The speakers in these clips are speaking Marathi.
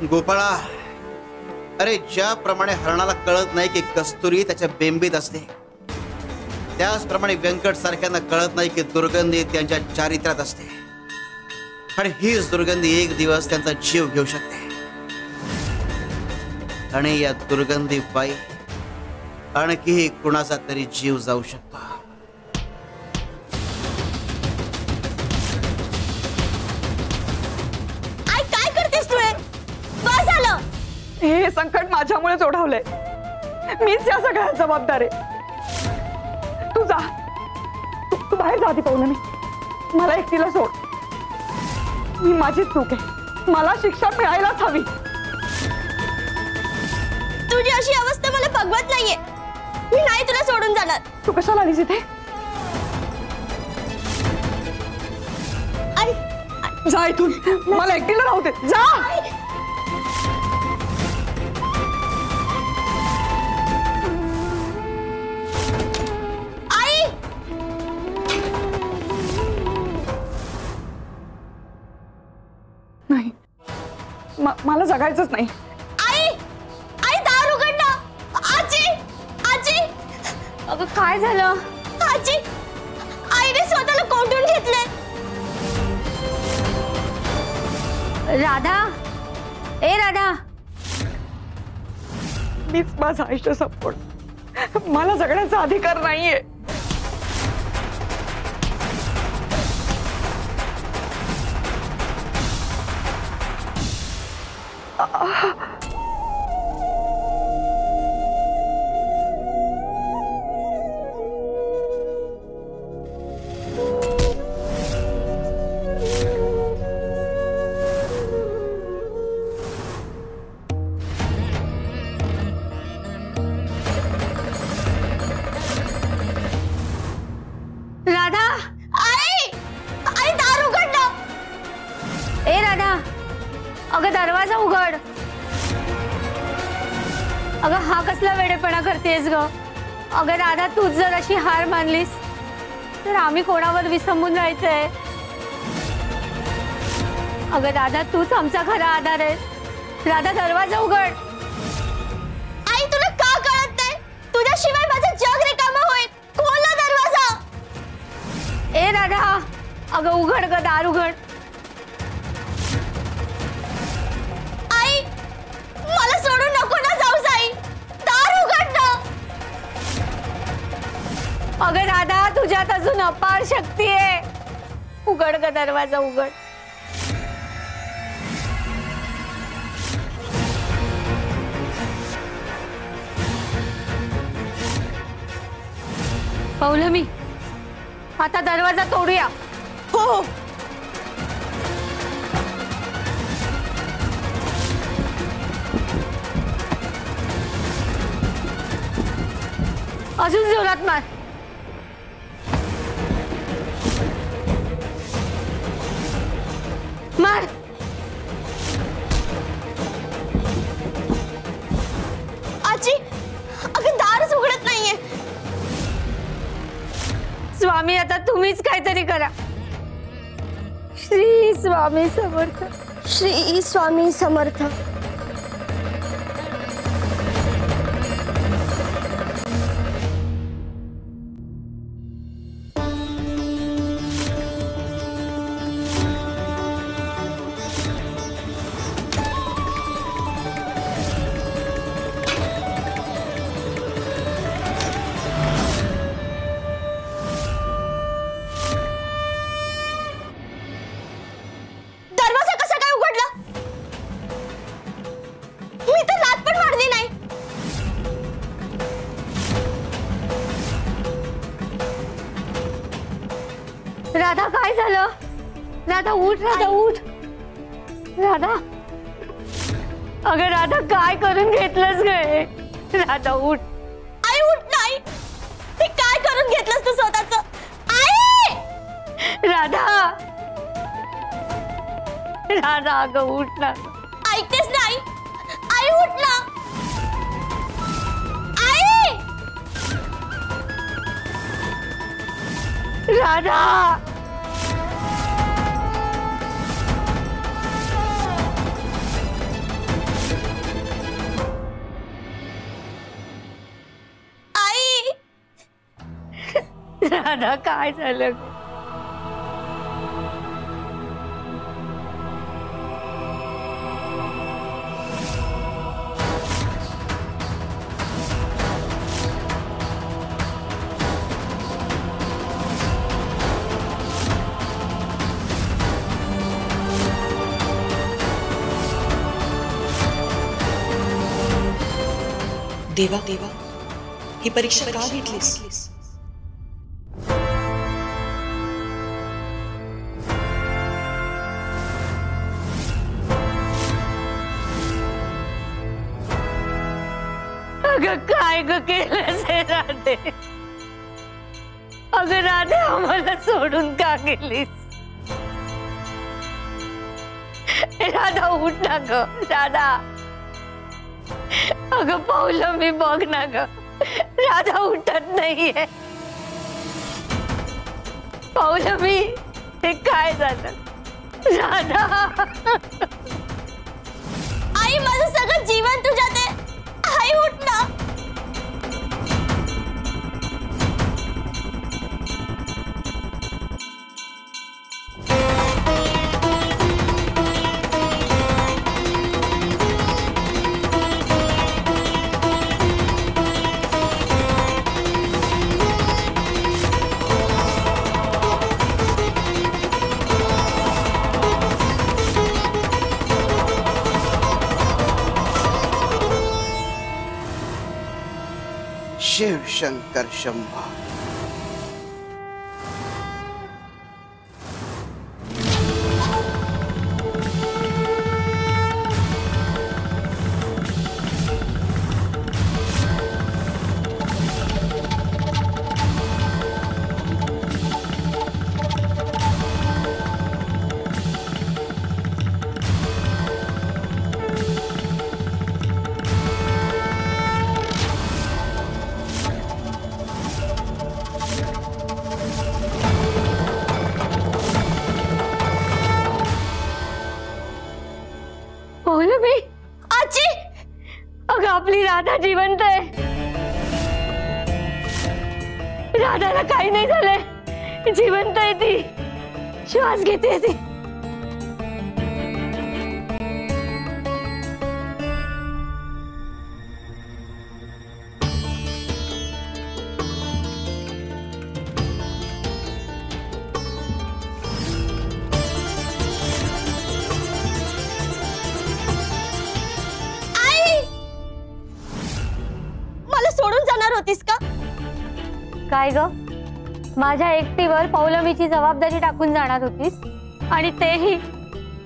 गोपाळा, अरे ज्याप्रमाणे हरणाला कळत नाही की कस्तुरी त्याच्या बेंबीत असते, त्याचप्रमाणे व्यंकट सारख्यांना कळत नाही की दुर्गंधी त्यांच्या चारित्र्यात असते आणि हीच दुर्गंधी एक दिवस त्यांचा जीव घेऊ शकते. आणि या दुर्गंधी पायी आणखीही कुणाचा तरी जीव जाऊ शकतो. आई काय करतेस तू? बस झालं. हे संकट माझ्यामुळेच ओढवलंय. मीच या सगळ्या जबाबदार आहे. तू जा, तू बाहेर जा. पौर्णमी, मला एकटीला सोड. मी माझी चूक आहे, मला शिक्षा मिळायलाच हवी. तुझी अशी अवस्था मला बघवत नाहीये. मी नाही तुला सोडून जाणार. तू कशाला आलीस इथे? आई जा इथून, मला एकटीला राहू दे. जा. आई नाही, मला जगायचंच नाही. अगं काय झालं? आजी, आईने स्वतःला कोंडून घेतलंय. राधा, ए राधा. मीच माझं आयुष्य संपवण. मला जगण्याचा अधिकार नाहीये. अगं दरवाजा उघड. अगं हा कसला वेडेपणा करतेस ग? अगं राधा, तूच जर अशी हार मानलीस तर आम्ही कोणावर विसंबून राहायचंय? अगं राधा, तूच आमचा खरा आधार आहेस. राधा, दरवाजा उघड. आई, तुला का कळत नाही? तुझ्याशिवाय माझं जग रिकामं होईल. खोल ना दरवाजा. ए राधा, अगं उघड ग, दार उघड. मला सोडून नको ना जाऊ. साई, दार उघड ना. अगं राधा, तुझ्यात अजून अपार शक्ती आहे. उघड ग दरवाजा, उघड. पौर्णमी, आता दरवाजा तोडूया. हो. अजून जोरात मार. मार. आजी, अगं दारच उघडत नाहीये. स्वामी, आता तुम्हीच काहीतरी करा. श्री स्वामी समर्थ. श्री स्वामी समर्थ. राधा, काय झालं? राधा उठ. राधा उठ. राधा, अगं राधा, काय करून घेतलंस ग? राधा उठ. आई उठ. नाही, हे काय करून घेतलंस तू स्वतःच? आई! राधा, राधा, अगं उठ ना. ऐकतेस नाही? आई उठ ना. आई! राधा, राधा काय झालं? देवा देवा ही परीक्षा का घेतलीस? अगं काय ग केलंस हे राधे? अगं राधे आम्हाला सोडून का गेलीस? राधा उठ ना ग राधा. अगं पावलं मी बघ ना ग, राधा उठत नाहीये. पावलं मी, हे काय झालं राधा? आई माझं सगळं जीवन तुझ्यात आहे. आई उठ ना. शिव शंकर शंभो. पौलमी, आजी अगं आपली राधा जिवंत आहे. राधाला काही नाही झालंय, जिवंत आहे ती, श्वास घेते ती. सोडून जाणार होतीस का? काय ग, माझ्या एकटीवर पौलमीची जबाबदारी टाकून जाणार होतीस? आणि तेही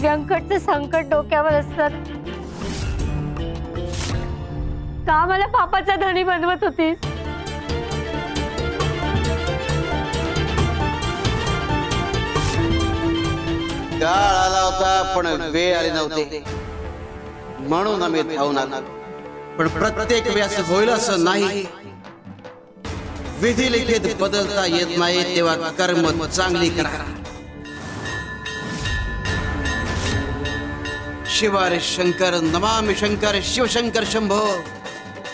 व्यंकटचं संकट डोक्यावर असतात का मला पापाचा धनी बनवत होतीस? काळ आला होता पण वेळ आली नव्हती, म्हणून आम्ही धावून आलो. पण प्रत्येक वेळी असं होईल असं नाही. विधी लिखित बदलता येत नाही, तेव्हा कर्म चांगली करा. शिवारे शंकर नमामि शंकर शिवशंकर शंभो.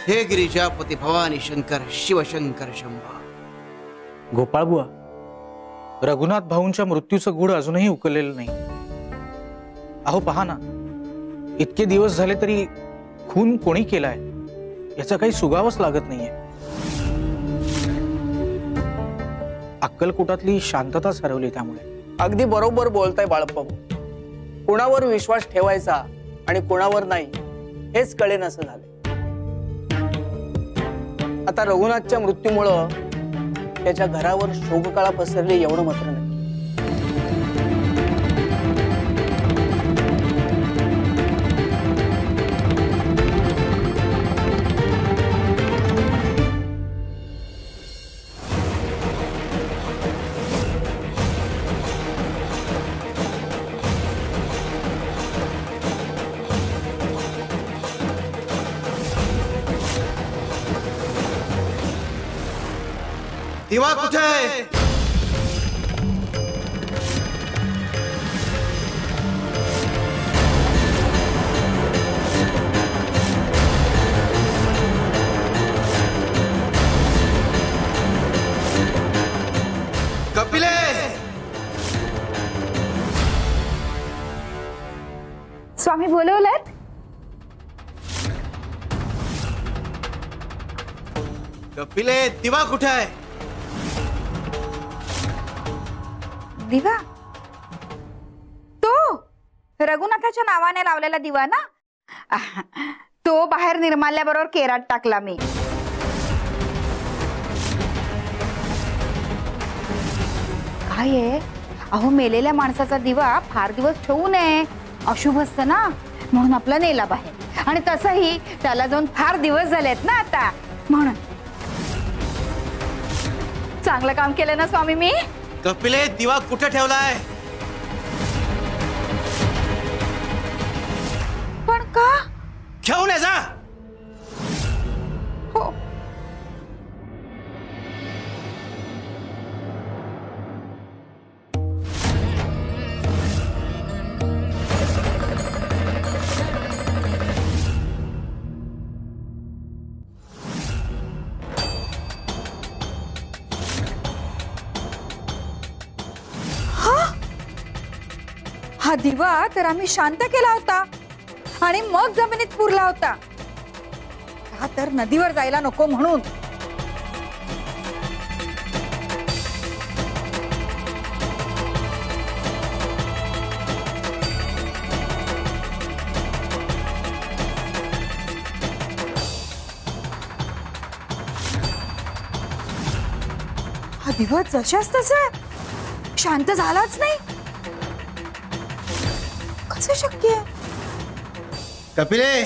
हे गिरिजापती भवानी शंकर शिवशंकर शंभो. गोपाळ बुवा, रघुनाथ भाऊंच्या मृत्यूचं गूढ अजूनही उकललेलं नाही. अहो पहा ना, इतके दिवस झाले तरी खून कोणी केलाय याचा काही सुगावच लागत नाहीये. अक्कलकोटातली शांतताच हरवली त्यामुळे. अगदी बरोबर बोलताय बाळप्पा. कुणावर विश्वास ठेवायचा आणि कुणावर नाही हेच कळेनासं झाले. आता रघुनाथच्या मृत्यूमुळं त्याच्या घरावर शोककळा पसरली एवढं मात्र नाही. दिवा कुठे आहे? स्वामी बोलवलेत? कपिले, दिवा कुठे आहे? दिवा तो रघुनाथाच्या नावाने लावलेला दिवा ना? तो बाहेर निर्माल्याबरोबर केरात टाकला मी. काय आहे अहो, मेलेल्या माणसाचा दिवा फार दिवस ठेवू नये, अशुभ असतं ना, म्हणून आपला नेला बाहेर. आणि तसंही त्याला जाऊन फार दिवस झालेत ना आता, म्हणून. चांगलं काम केलं ना स्वामी मी? कपिले, दिवा कुठे ठेवलाय? पण का? घेऊन ये जा. हो. हा दिवा तर आम्ही शांत केला होता आणि मग जमिनीत पुरला होता, का तर नदीवर जायला नको म्हणून. हा दिवा जशाच तसा शांत झालाच नाही, कसं शक्य आहे? कपिले,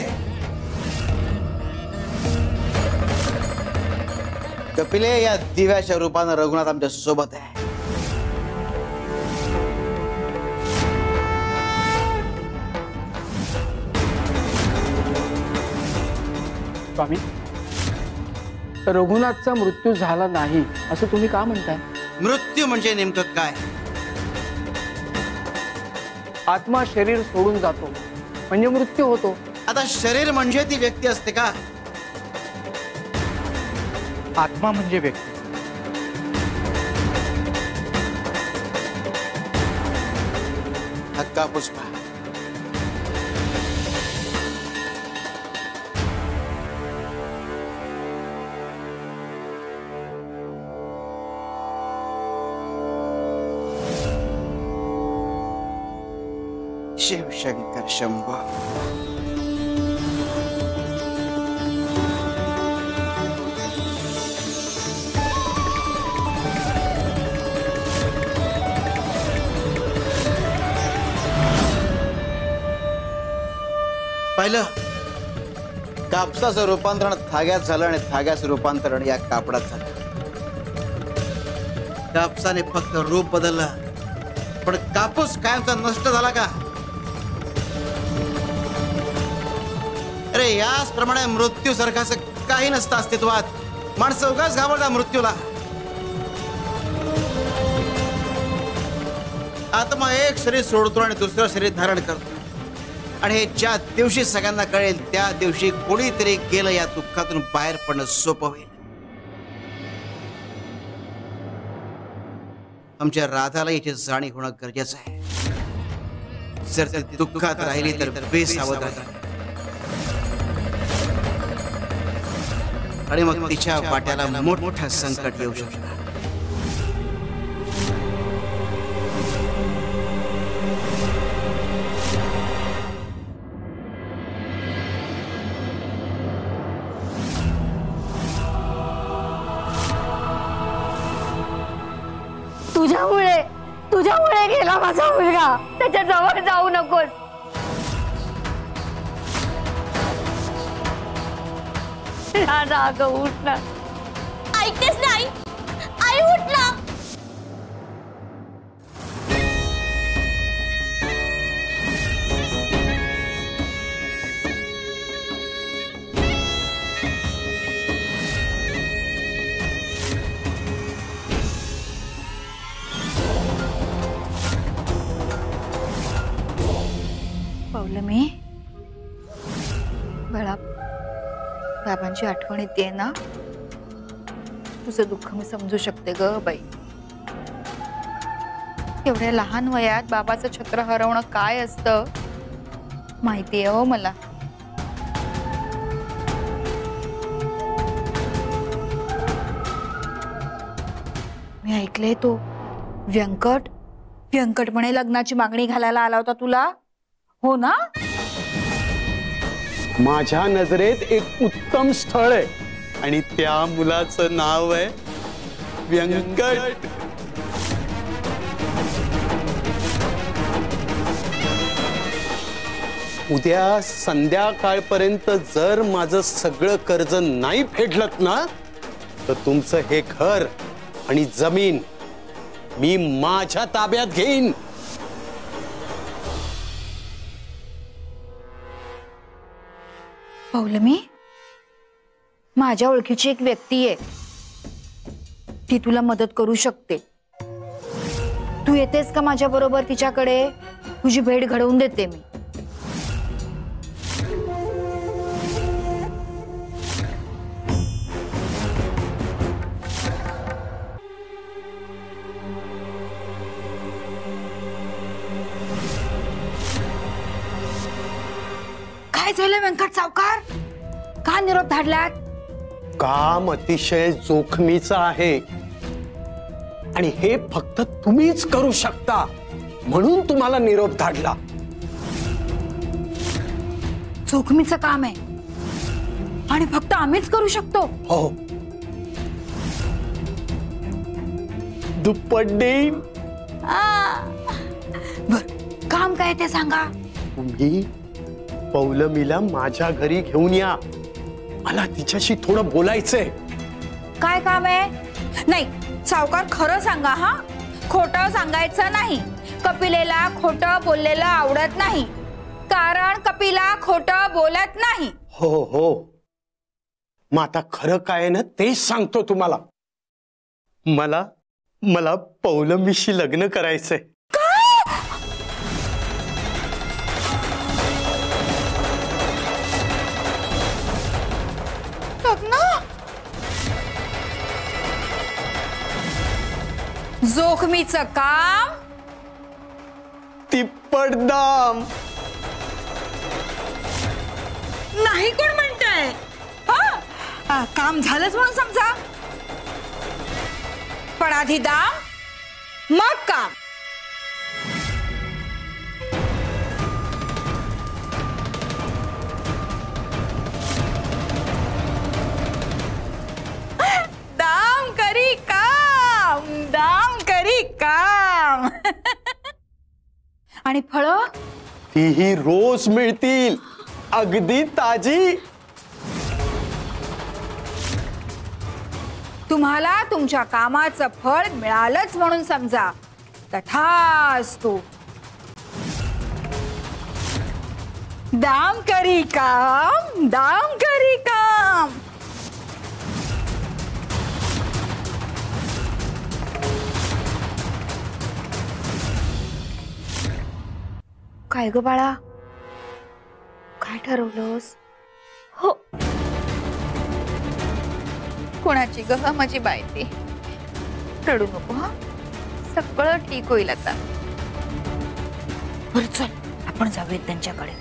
कपिले, या दिव्याच्या रूपानं रघुनाथ आमच्या सोबत आहे. स्वामी, रघुनाथचा मृत्यू झाला नाही असं तुम्ही का म्हणताय? मृत्यू म्हणजे नेमकं काय? आत्मा शरीर सोडून जातो म्हणजे मृत्यू होतो. आता शरीर म्हणजे ती व्यक्ती असते का? आत्मा म्हणजे व्यक्ती. हक्का पुष्पा, शिव शंकर शंभो. पाहिलं, कापसाचं रूपांतरण धाग्यात झालं आणि धाग्याचं रूपांतरण या कापडात झालं. कापसाने फक्त रूप बदललं, पण कापूस कायमचा नष्ट झाला का? अरे, याचप्रमाणे मृत्यू सारखाच काही नसतं अस्तित्वात. माणसं उगाच घाबरतात मृत्यूला. आत्मा एक शरीर सोडतो आणि दुसरं शरीर धारण करतो, आणि हे ज्या दिवशी सगळ्यांना कळेल त्या दिवशी कोणीतरी गेलं या दुःखातून बाहेर पडणं सोपं होईल. आमच्या राधाला याची जाणीव होणं गरजेचं आहे. जर ती दुःखात राहिली तर बेसावध राहिली, आणि मग तिच्या वाट्याला मोठं संकट येऊ शकतं. तुझ्यामुळे गेला माझा मुलगा. त्याच्या जवळ जाऊ नकोस. राधा, अगं उठ ना. ऐकतेस नाही? आई उठ ना. पौलमी, बाळा, बाबांची आठवण येते ना? तुझं दुःख मी समजू शकते ग बाई. एवढ्या लहान वयात बाबाचं छत्र हरवणं काय असतं माहिती आहे हो मला. मी ऐकलंय तो व्यंकट म्हणे लग्नाची मागणी घालायला आला होता तुला, हो ना? माझ्या नजरेत एक उत्तम स्थळ आहे आणि त्या मुलाचं नाव आहे व्यंकट. उद्या संध्याकाळपर्यंत जर माझं सगळं कर्ज नाही फेडलत ना, तर तुमचं हे घर आणि जमीन मी माझ्या ताब्यात घेईन. पौलमी, माझ्या ओळखीची एक व्यक्ती आहे, ती तुला मदत करू शकते. तू येतेस का माझ्या बरोबर तिच्याकडे? तुझी भेट घडवून देते मी. काय झालं व्यंकट सावकार? का निरोप धाडलात? काम अतिशय जोखमीचं आहे आणि हे फक्त तुम्हीच करू शकता, म्हणून तुम्हाला निरोप धाडला. जोखमीचं काम आहे आणि फक्त आम्हीच करू शकतो? हो. दुप्पट देईन. बर, काम काय ते सांगा. तुम्ही पौलमीला माझ्या घरी घेऊन या. मला तिच्याशी थोडं बोलायचंय. काय काम आहे? नाही सावकार, खरं सांगा हा, खोटं सांगायचं नाही. कपिलेला खोटं बोललेलं आवडत नाही, कारण कपिला खोटं बोलत नाही. हो हो, मग आता खरं काय आहे ना तेच सांगतो तुम्हाला. मला पौलमीशी लग्न करायचंय. जोखमीचं काम, तिप्पट दाम. नाही कोण म्हणतंय? काम झालंच म्हणून समजा, पण आधी दाम मग काम. दाम करी काम आणि फळ तीही रोज मिळतील, अगदी ताजी. तुम्हाला तुमच्या कामाचं फळ मिळालंच म्हणून समजा. तथास्तु. दाम करी काम. काय ग बाळा, काय ठरवलंस? हो, कोणाची ग माझी बायती? रडू नको हा, सगळं ठीक होईल आता. बरं चल, आपण जाऊयात त्यांच्याकडे.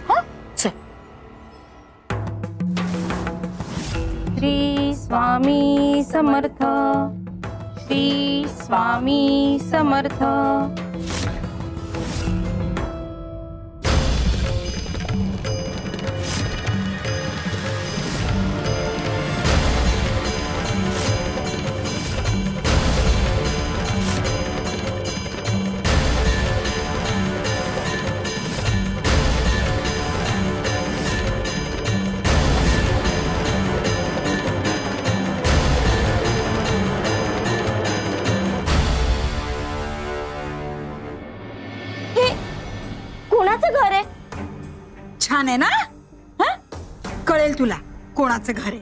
हा चल. श्री स्वामी समर्थ. श्री स्वामी समर्थ. कोणाचं घर आहे? छान आहे ना? हा? कळेल तुला कोणाचं घर आहे.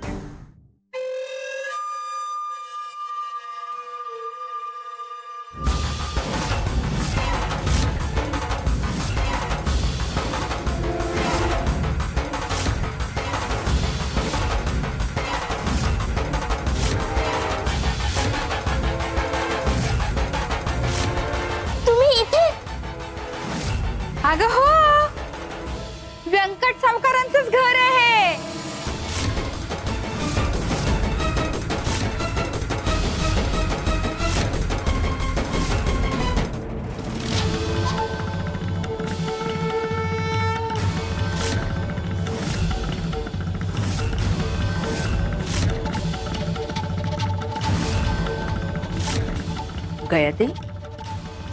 तुम्ही इथे? अगं हो, व्यंकट सावकारांचंच घर आहे. गयाते,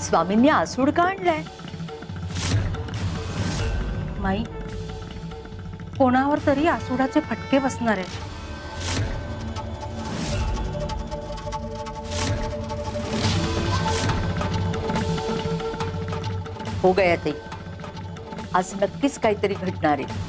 स्वामींनी आसूड का आणलाय? माई, कोणावर तरी आसुडाचे फटके बसणार आहे. हो गयाते, आज नक्कीच काहीतरी घडणार आहे.